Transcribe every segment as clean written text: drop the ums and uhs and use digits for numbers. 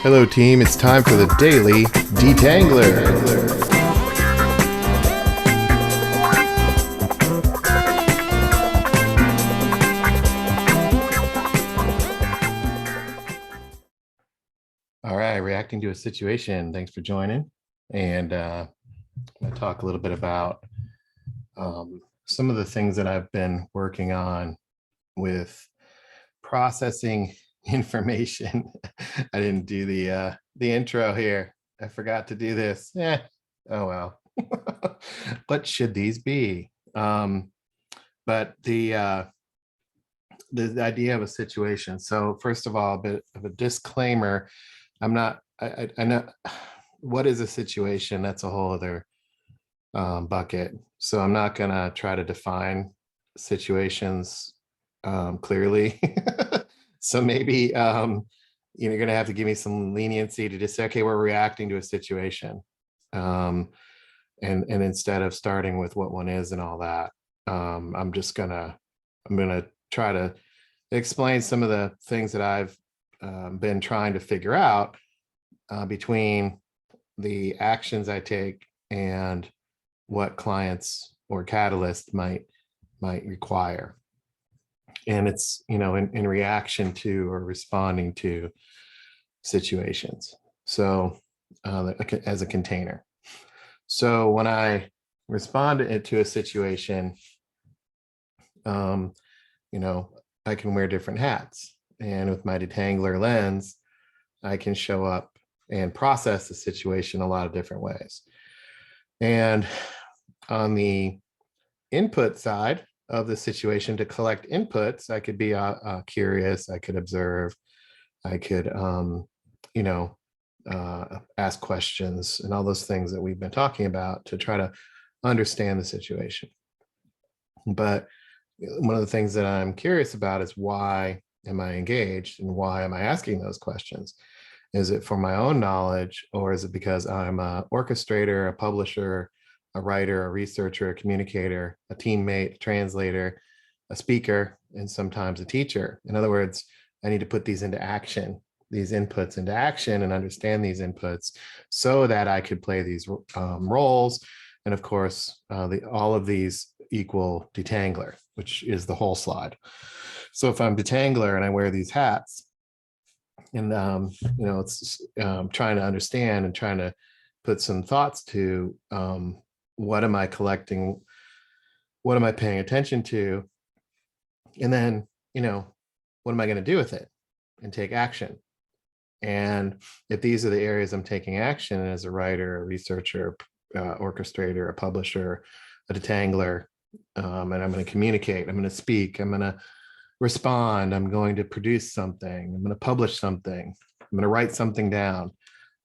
Hello, team. It's time for the Daily Detangler. All right, reacting to a situation. Thanks for joining. And I'm going to talk a little bit about some of the things that I've been working on with processing information. I didn't do the intro here. I forgot to do this. Yeah. Oh well. What should these be? But the idea of a situation. So first of all, a bit of a disclaimer. I'm not. I know what is a situation. That's a whole other bucket. So I'm not gonna try to define situations clearly. So maybe you're going to have to give me some leniency to just say, okay, we're reacting to a situation, and instead of starting with what one is and all that, I'm gonna try to explain some of the things that I've been trying to figure out between the actions I take and what clients or catalysts might require. And it's, in reaction to or responding to situations. So as a container. So when I respond to a situation, I can wear different hats. And with my detangler lens, I can show up and process the situation a lot of different ways. And on the input side of the situation, to collect inputs, I could be curious, I could observe, I could ask questions and all those things that we've been talking about to try to understand the situation. But one of the things that I'm curious about is, why am I engaged and why am I asking those questions? Is it for my own knowledge, or is it because I'm an orchestrator, a publisher, a writer, a researcher, a communicator, a teammate, a translator, a speaker, and sometimes a teacher? In other words, I need to put these into action, these inputs into action, and understand these inputs so that I could play these roles. And of course, all of these equal detangler, which is the whole slide. So if I'm detangler and I wear these hats, and it's trying to understand and trying to put some thoughts to what am I collecting? What am I paying attention to? And then, what am I going to do with it and take action? And if these are the areas I'm taking action as a writer, a researcher, orchestrator, a publisher, a detangler, and I'm going to communicate, I'm going to speak, I'm going to respond, I'm going to produce something, I'm going to publish something, I'm going to write something down,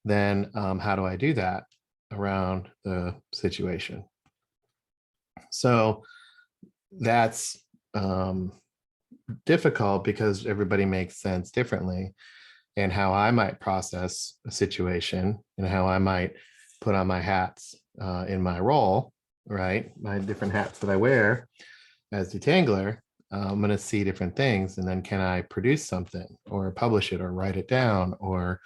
then how do I do that around the situation? So that's difficult because everybody makes sense differently, and how I might process a situation and how I might put on my hats in my role, right? My different hats that I wear as detangler, I'm going to see different things. And then can I produce something or publish it or write it down or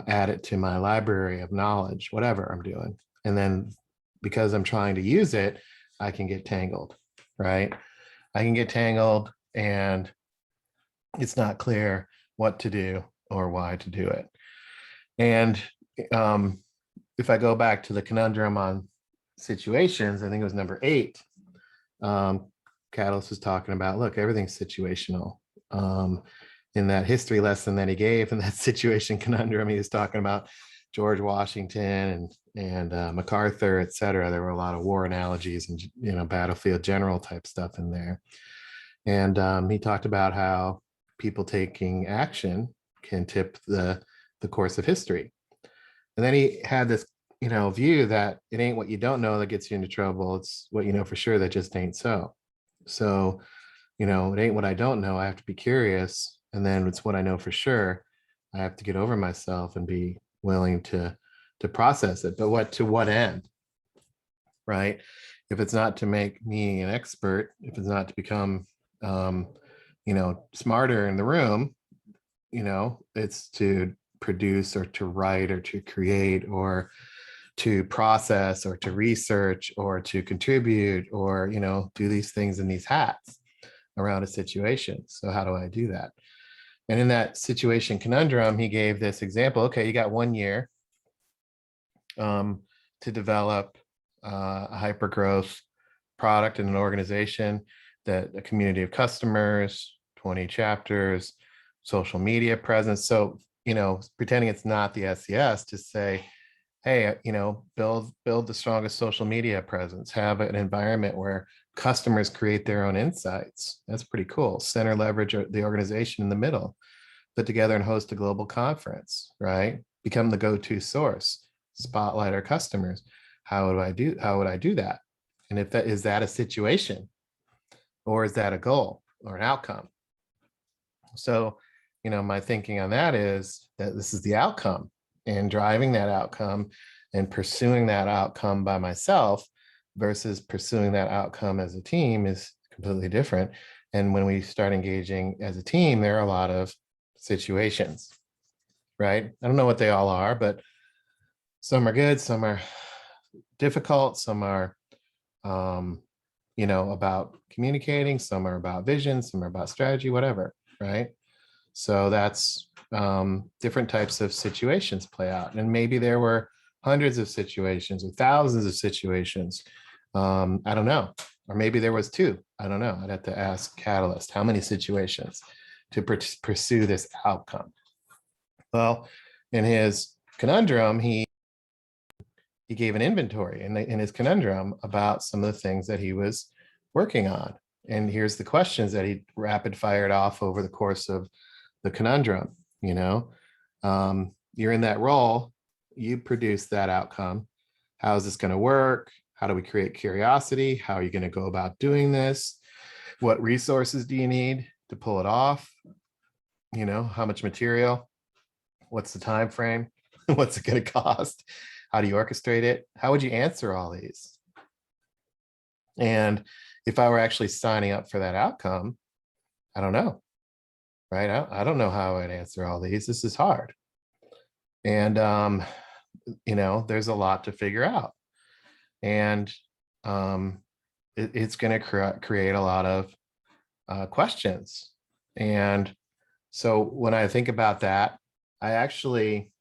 add it to my library of knowledge, whatever I'm doing. And then because I'm trying to use it, I can get tangled, right? I can get tangled and it's not clear what to do or why to do it. And if I go back to the conundrum on situations, I think it was number 8, Catalyst was talking about, look, everything's situational. In that history lesson that he gave in that situation conundrum, he was talking about George Washington and MacArthur, et cetera. There were a lot of war analogies and battlefield general type stuff in there. And he talked about how people taking action can tip the course of history. And then he had this view that it ain't what you don't know that gets you into trouble. It's what you know for sure that just ain't so. So, it ain't what I don't know. I have to be curious. And then it's what I know for sure. I have to get over myself and be willing to process it. But to what end? Right? If it's not to make me an expert, if it's not to become smarter in the room, it's to produce or to write or to create or to process or to research or to contribute or, do these things in these hats around a situation. So how do I do that? And in that situation conundrum, he gave this example. Okay, you got 1 year to develop a hyper growth product in an organization, that a community of customers, 20 chapters, social media presence. So, pretending it's not the SES, to say, hey, build the strongest social media presence, have an environment where customers create their own insights. That's pretty cool. Center leverage the organization in the middle, put together and host a global conference, right? Become the go-to source, spotlight our customers. How would I do that? And if that is that a situation, or is that a goal or an outcome? So, my thinking on that is that this is the outcome, and driving that outcome and pursuing that outcome by myself versus pursuing that outcome as a team is completely different. And when we start engaging as a team, there are a lot of situations, right? I don't know what they all are, but some are good, some are difficult, some are about communicating, some are about vision, some are about strategy, whatever, right? So that's different types of situations play out. And maybe there were hundreds of situations or thousands of situations. I don't know. Or maybe there was 2. I don't know. I'd have to ask Catalyst how many situations to pursue this outcome. Well, in his conundrum, he gave an inventory in his conundrum about some of the things that he was working on. And here's the questions that he rapid fired off over the course of the conundrum. You're in that role, you produce that outcome. How is this going to work? How do we create curiosity? How are you going to go about doing this? What resources do you need to pull it off? How much material? What's the time frame? What's it going to cost? How do you orchestrate it? How would you answer all these? And if I were actually signing up for that outcome, I don't know, right? I don't know how I'd answer all these. This is hard. And, there's a lot to figure out. And it's going to create a lot of questions. And so when I think about that, I actually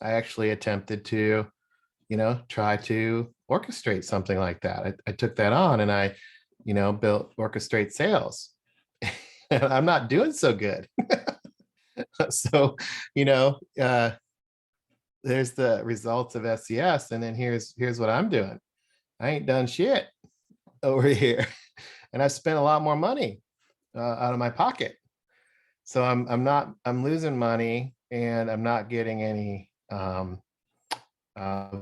attempted to, try to orchestrate something like that. I took that on and I, built orchestrate sales. And I'm not doing so good. So, there's the results of SES. And then here's what I'm doing. I ain't done shit over here. And I've spent a lot more money out of my pocket. So I'm losing money and I'm not getting any of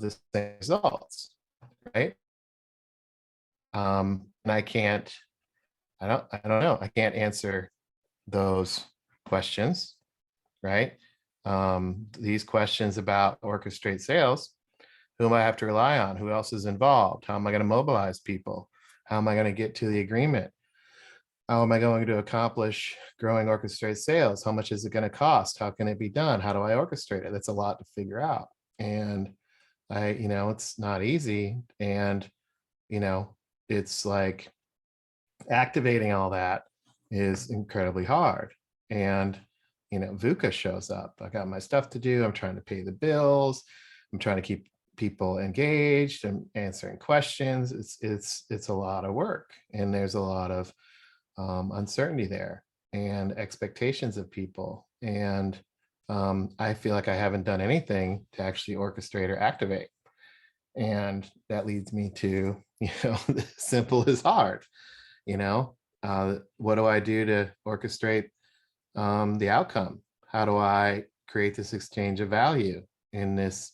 the same results, right? And I don't know. I can't answer those questions, right? These questions about orchestrate sales, who am I have to rely on? Who else is involved? How am I going to mobilize people? How am I going to get to the agreement? How am I going to accomplish growing orchestrate sales? How much is it going to cost? How can it be done? How do I orchestrate it? That's a lot to figure out. And it's not easy. And, it's like activating all that is incredibly hard. And, VUCA shows up. I got my stuff to do. I'm trying to pay the bills. I'm trying to keep people engaged and answering questions. It's a lot of work. And there's a lot of uncertainty there and expectations of people. And I feel like I haven't done anything to actually orchestrate or activate. And that leads me to, simple is hard. What do I do to orchestrate the outcome? How do I create this exchange of value in this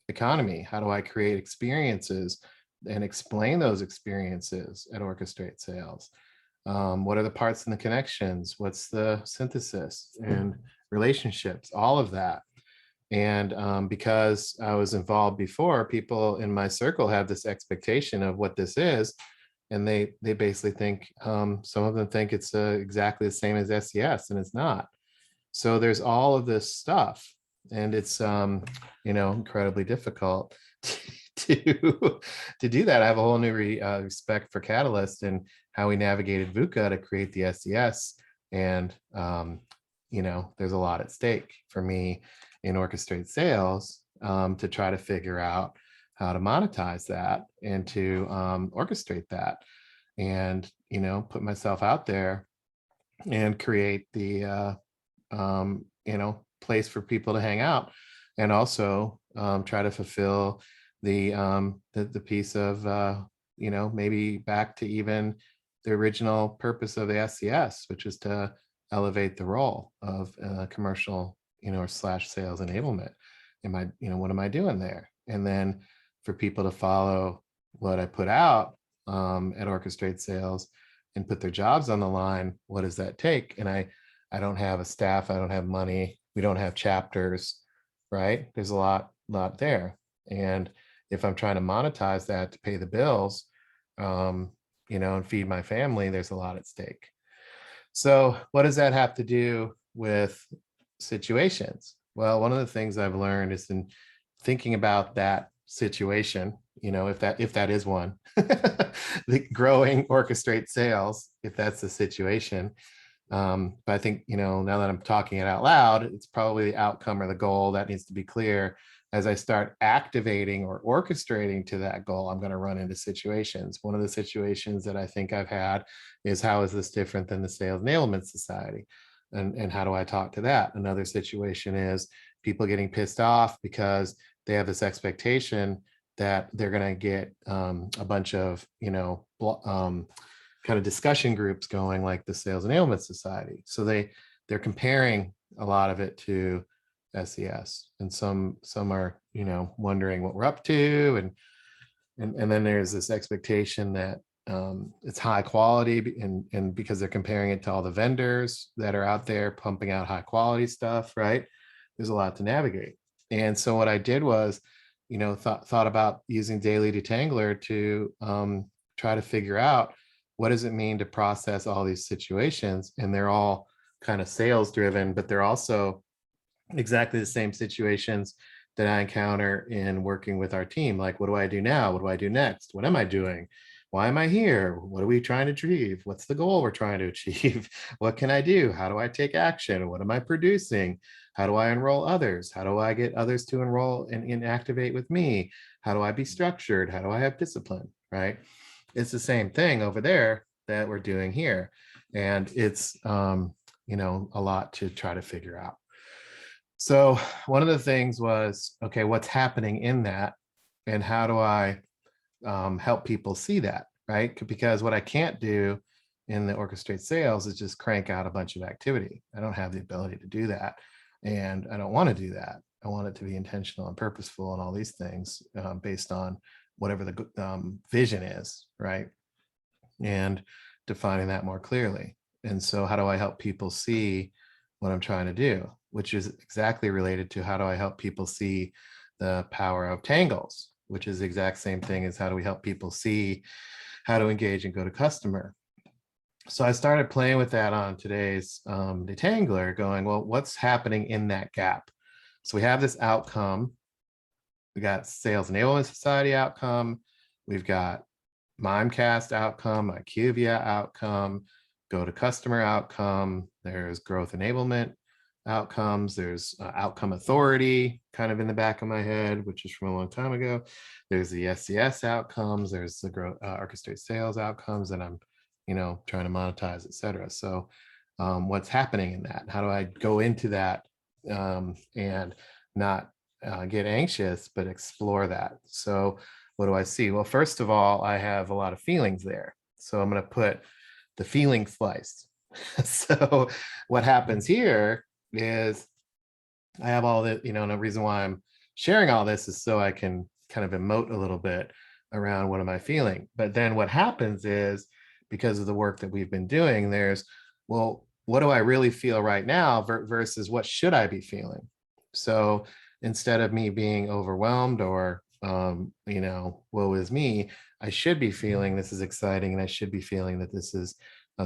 economy? How do I create experiences and explain those experiences at Orchestrate Sales? What are the parts and the connections? What's the synthesis and relationships? All of that. And because I was involved before, people in my circle have this expectation of what this is. And they basically think, some of them think it's exactly the same as SES, and it's not. So there's all of this stuff, and it's incredibly difficult to to do that. I have a whole new respect for Catalyst and how we navigated VUCA to create the SES, and there's a lot at stake for me in orchestrate sales, to try to figure out how to monetize that and to orchestrate that, and put myself out there and create the place for people to hang out, and also try to fulfill the piece of maybe back to even the original purpose of the SCS, which is to elevate the role of commercial or slash sales enablement. What am I doing there? And then for people to follow what I put out at Orchestrate Sales and put their jobs on the line, what does that take? And I don't have a staff, I don't have money, we don't have chapters, right? There's a lot there. And if I'm trying to monetize that to pay the bills, and feed my family, there's a lot at stake. So what does that have to do with situations? Well, one of the things I've learned is in thinking about that situation, if that is one, the growing orchestrate sales, if that's the situation. But I think, now that I'm talking it out loud, it's probably the outcome or the goal that needs to be clear. As I start activating or orchestrating to that goal, I'm going to run into situations. One of the situations that I think I've had is, how is this different than the Sales Enablement Society? And how do I talk to that? Another situation is people getting pissed off because they have this expectation that they're going to get a bunch of, kind of discussion groups going, like the Sales Enablement Society. So they're comparing a lot of it to SES, and some are wondering what we're up to, and then there's this expectation that it's high quality, and because they're comparing it to all the vendors that are out there pumping out high quality stuff, right? There's a lot to navigate. And so what I did was, thought about using Daily Detangler to try to figure out, what does it mean to process all these situations? And they're all kind of sales driven, but they're also exactly the same situations that I encounter in working with our team. Like, what do I do now? What do I do next? What am I doing? Why am I here? What are we trying to achieve? What's the goal we're trying to achieve? What can I do? How do I take action? What am I producing? How do I enroll others? How do I get others to enroll and activate with me? How do I be structured? How do I have discipline? Right? It's the same thing over there that we're doing here. And it's, a lot to try to figure out. So one of the things was, okay, what's happening in that, and how do I help people see that, right? Because what I can't do in the orchestrate sales is just crank out a bunch of activity. I don't have the ability to do that, and I don't want to do that. I want it to be intentional and purposeful and all these things, based on whatever the vision is, right? And defining that more clearly. And so how do I help people see what I'm trying to do, which is exactly related to, how do I help people see the power of tangles, which is the exact same thing as, how do we help people see how to engage and go to customer. So I started playing with that on today's detangler, going, well, what's happening in that gap? So we have this outcome. We got Sales Enablement Society outcome. We've got Mimecast outcome, IQVIA outcome, go to customer outcome. There's growth enablement outcomes. There's outcome authority kind of in the back of my head, which is from a long time ago. There's the SCS outcomes. There's the orchestrate sales outcomes that I'm, trying to monetize, et cetera. So what's happening in that? How do I go into that and not get anxious, but explore that? So what do I see? Well, first of all, I have a lot of feelings there. So I'm going to put the feeling slice. So what happens here is, I have all that, and the reason why I'm sharing all this is so I can kind of emote a little bit around what am I feeling. But then what happens is, because of the work that we've been doing, there's, well, what do I really feel right now versus what should I be feeling? So instead of me being overwhelmed or, woe is me, I should be feeling this is exciting, and I should be feeling that this is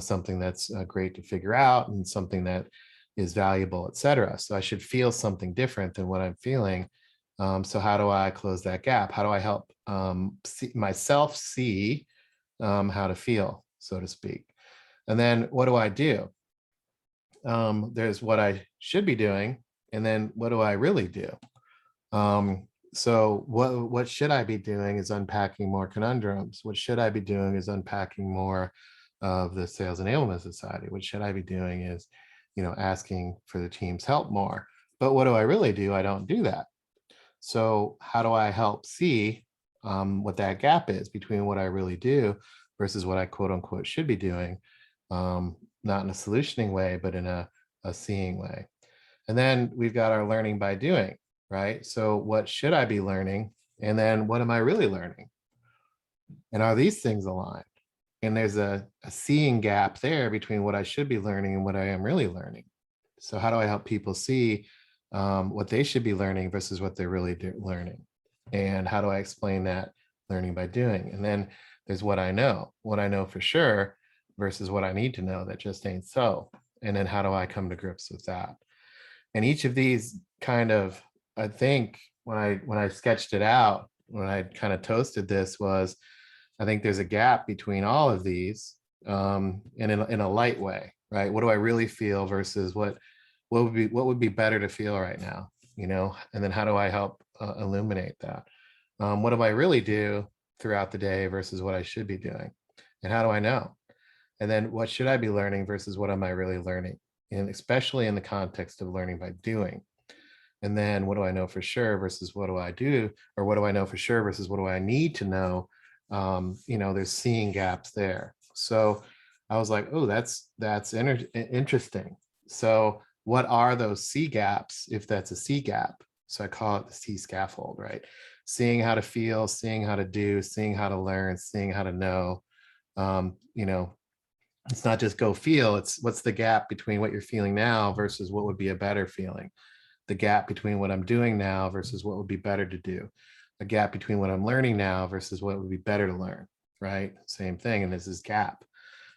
something that's great to figure out, and something that is valuable, etc. So I should feel something different than what I'm feeling. So how do I close that gap? How do I help myself see how to feel, so to speak? And then what do I do? There's what I should be doing, and then what do I really do? So what should I be doing is unpacking more conundrums. What should I be doing is unpacking more of the Sales Enablement Society. What should I be doing is, asking for the team's help more. But what do I really do? I don't do that. So how do I help see what that gap is between what I really do versus what I quote unquote should be doing? Not in a solutioning way, but in a seeing way. And then we've got our learning by doing, right? So what should I be learning? And then what am I really learning? And are these things aligned? And there's a seeing gap there between what I should be learning and what I am really learning. So how do I help people see what they should be learning versus what they're really learning? And how do I explain that learning by doing? And then there's what I know for sure versus what I need to know that just ain't so. And then how do I come to grips with that? And each of these kind of, I think when I sketched it out, when I kind of toasted this was, I think there's a gap between all of these, and in a light way, right? What do I really feel versus what would be better to feel right now, and then how do I help illuminate that? What do I really do throughout the day versus what I should be doing? And how do I know? And then what should I be learning versus what am I really learning? And especially in the context of learning by doing. And then what do I know for sure versus what do I do? Or what do I know for sure versus what do I need to know? There's seeing gaps there. So I was like, oh, that's interesting. So what are those C gaps if that's a C gap? So I call it the C scaffold, right? Seeing how to feel, seeing how to do, seeing how to learn, seeing how to know. It's not just go feel, it's what's the gap between what you're feeling now versus what would be a better feeling. The gap between what I'm doing now versus what would be better to do. A gap between what I'm learning now versus what would be better to learn, right? Same thing, and this is gap.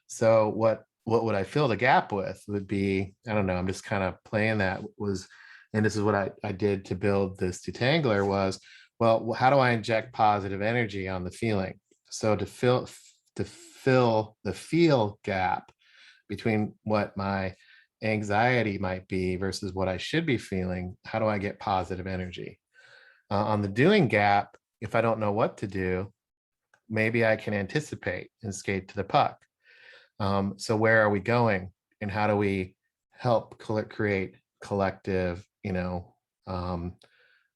So what would I fill the gap with would be, I don't know, I'm just kind of playing that was, and this is what I did to build this detangler was, well, how do I inject positive energy on the feeling? So to fill the feel gap between what my anxiety might be versus what I should be feeling, how do I get positive energy? On the doing gap, if I don't know what to do, maybe I can anticipate and skate to the puck. So where are we going and how do we help create collective,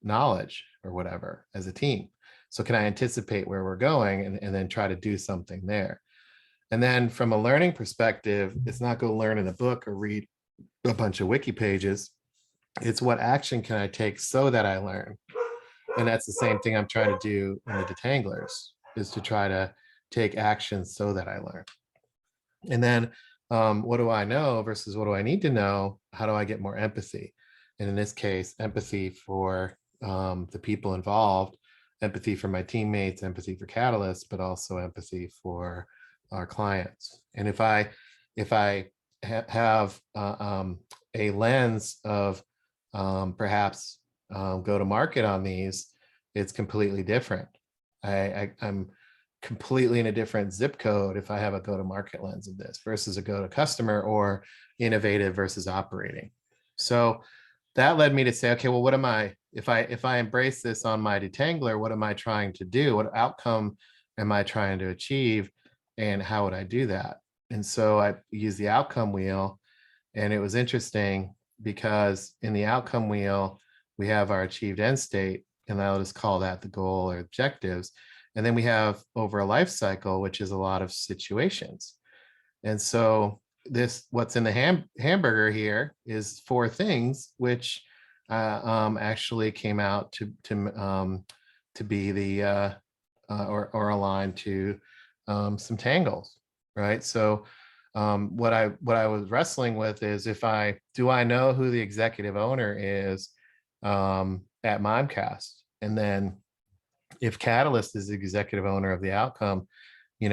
knowledge or whatever as a team? So can I anticipate where we're going and then try to do something there? And then from a learning perspective, it's not go learn in a book or read a bunch of wiki pages. It's what action can I take so that I learn? And that's the same thing I'm trying to do in the detanglers, is to try to take action so that I learn. And then what do I know versus what do I need to know? How do I get more empathy? And in this case, empathy for the people involved, empathy for my teammates, empathy for Catalyst, but also empathy for our clients. And if I have a lens of perhaps go to market on these, it's completely different. I'm completely in a different zip code if I have a go to market lens of this versus a go to customer or innovative versus operating. So that led me to say, okay, well, what am I, if I embrace this on my detangler, what am I trying to do? What outcome am I trying to achieve? And how would I do that? And so I use the outcome wheel. And it was interesting because in the outcome wheel, we have our achieved end state, and I'll just call that the goal or objectives. And then we have over a life cycle, which is a lot of situations. And so this, what's in the hamburger here is 4 things, which actually came out to be the or aligned to some tangles, right? So what I was wrestling with is do I know who the executive owner is at Mimecast? And then if Catalyst is the executive owner of the outcome, he's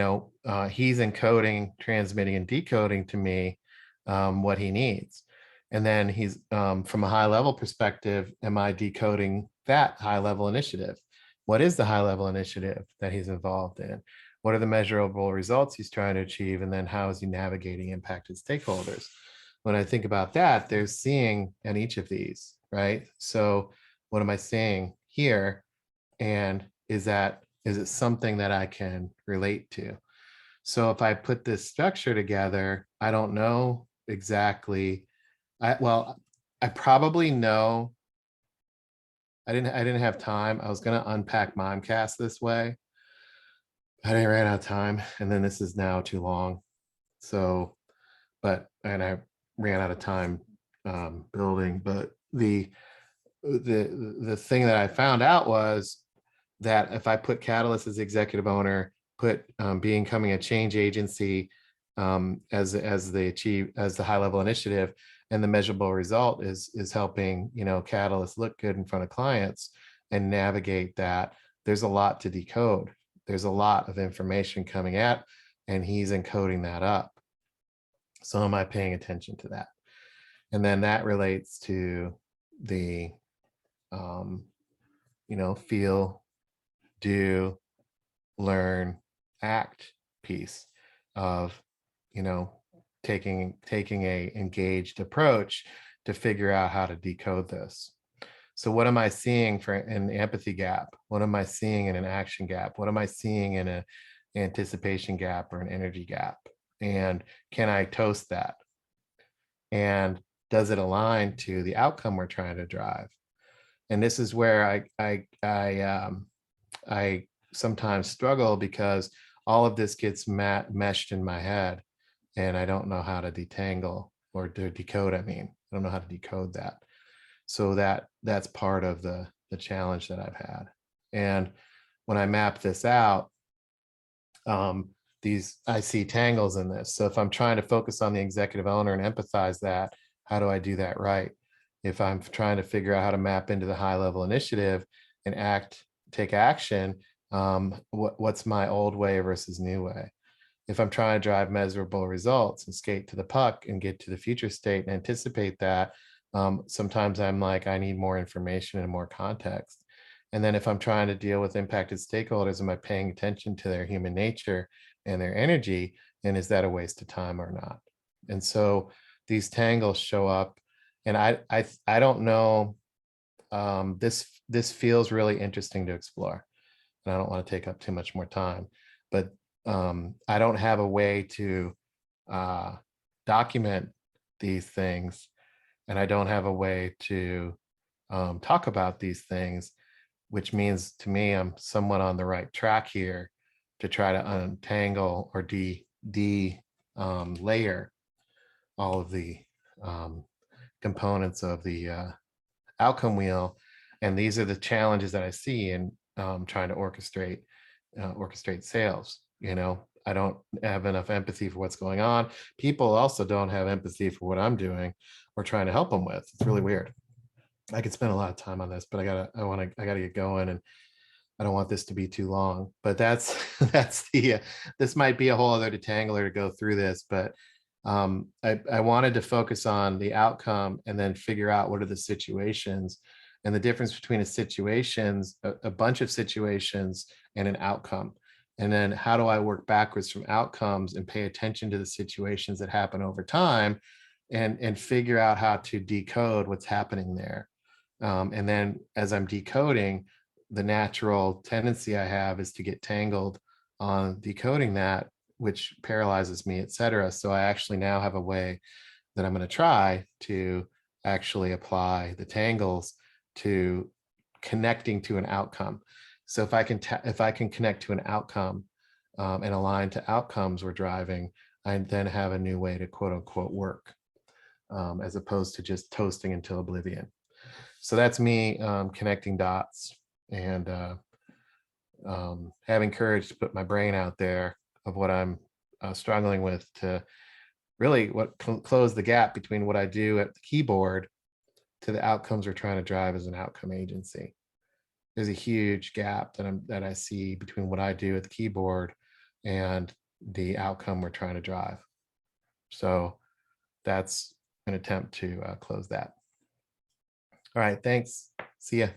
encoding, transmitting, and decoding to me what he needs. And then he's from a high level perspective, am I decoding that high level initiative? What is the high level initiative that he's involved in? What are the measurable results he's trying to achieve? And then how is he navigating impacted stakeholders? When I think about that, there's seeing in each of these, right? So what am I seeing here? And is it something that I can relate to? So if I put this structure together, I don't know exactly. Well, I probably know. I didn't have time. I was gonna unpack Mimecast this way. I didn't ran out of time, and then this is now too long. So, and I ran out of time building. But the thing that I found out was that if I put Catalyst as executive owner, put becoming a change agency as the high level initiative, and the measurable result is helping Catalyst look good in front of clients and navigate that. There's a lot to decode. There's a lot of information coming at, and he's encoding that up. So am I paying attention to that? And then that relates to the feel, do, learn, act piece of taking a engaged approach to figure out how to decode this. So what am I seeing for an empathy gap? What am I seeing in an action gap? What am I seeing in an anticipation gap or an energy gap? And can I toast that? And does it align to the outcome we're trying to drive? And this is where I sometimes struggle, because all of this gets meshed in my head, and I don't know how to detangle or to decode. I don't know how to decode that. So that's part of the challenge that I've had. And when I map this out, I see tangles in this. So if I'm trying to focus on the executive owner and empathize that, how do I do that right? If I'm trying to figure out how to map into the high level initiative and take action, what's my old way versus new way? If I'm trying to drive measurable results and skate to the puck and get to the future state and anticipate that, sometimes I'm like, I need more information and more context. And then if I'm trying to deal with impacted stakeholders, am I paying attention to their human nature and their energy? And is that a waste of time or not? And so these tangles show up, and I don't know. This feels really interesting to explore, and I don't want to take up too much more time, but I don't have a way to document these things, and I don't have a way to talk about these things, which means to me I'm somewhat on the right track here to try to untangle or layer all of the components of the outcome wheel. And these are the challenges that I see in trying to orchestrate sales. I don't have enough empathy for what's going on. People also don't have empathy for what I'm doing or trying to help them with. It's really weird. I could spend a lot of time on this, but I gotta get going, and I don't want this to be too long. But that's this might be a whole other detangler to go through this, but I wanted to focus on the outcome and then figure out what are the situations, and the difference between a bunch of situations and an outcome. And then how do I work backwards from outcomes and pay attention to the situations that happen over time, and figure out how to decode what's happening there. And then as I'm decoding, the natural tendency I have is to get tangled on decoding that, which paralyzes me, et cetera. So I actually now have a way that I'm going to try to actually apply the tangles to connecting to an outcome. So if I can connect to an outcome and align to outcomes we're driving, I then have a new way to quote unquote work, as opposed to just toasting until oblivion. So that's me connecting dots and having courage to put my brain out there of what I'm struggling with, to really close the gap between what I do at the keyboard to the outcomes we're trying to drive as an outcome agency. There's a huge gap that I see between what I do at the keyboard and the outcome we're trying to drive. So that's attempt to close that. All right, thanks. See ya.